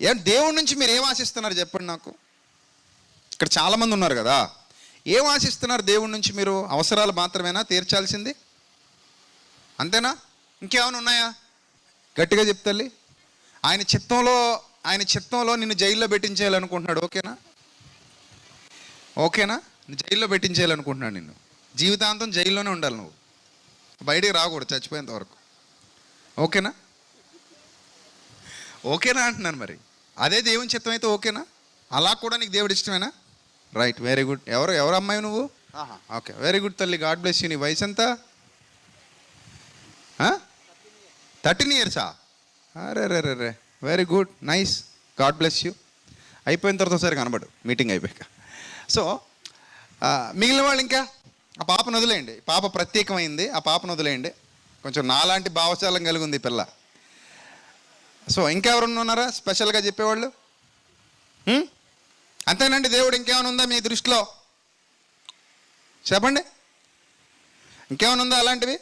ఏం దేవుడి నుంచి మీరు ఏం ఆశిస్తున్నారు చెప్పండి నాకు. ఇక్కడ చాలామంది ఉన్నారు కదా, ఏం ఆశిస్తున్నారు దేవుడి నుంచి మీరు? అవసరాలు మాత్రమేనా తీర్చాల్సింది? అంతేనా? ఇంకేమైనా ఉన్నాయా? గట్టిగా చెప్తల్లి. ఆయన చిత్తంలో నిన్ను జైల్లో పెట్టించేయాలనుకుంటున్నాడు. ఓకేనా? జైల్లో పెట్టించేయాలనుకుంటున్నాడు నిన్ను. జీవితాంతం జైల్లోనే ఉండాలి నువ్వు, బయటికి రాకూడదు చచ్చిపోయేంత వరకు. ఓకేనా అంటున్నాను. మరి అదే దేవుని చిత్తం అయితే ఓకేనా? అలా కూడా నీకు దేవుడు ఇష్టమేనా? Right, very good. ఎవరు అమ్మాయి నువ్వు? ఓకే, వెరీ గుడ్ తల్లి, గాడ్ బ్లెస్ యూ. నీ వయసు ఎంత? 13 years. అరే, very good, nice, God bless you. అయిపోయిన తర్వాత ఒకసారి కనబడు మీటింగ్ అయిపోయాక. సో మిగిలిన వాళ్ళు ఇంకా ఆ పాపను వదిలేయండి. పాప ప్రత్యేకమైంది, ఆ పాపను వదిలేయండి. కొంచెం నాలాంటి భావచాలం కలిగి ఉంది ఈ పిల్ల. సో ఇంకెవరన్నా ఉన్నారా స్పెషల్గా చెప్పేవాళ్ళు? అంతేనండి. దేవుడు ఇంకేమైనా ఉందా మీ దృష్టిలో? చెప్పండి, ఇంకేమైనా ఉందా అలాంటివి?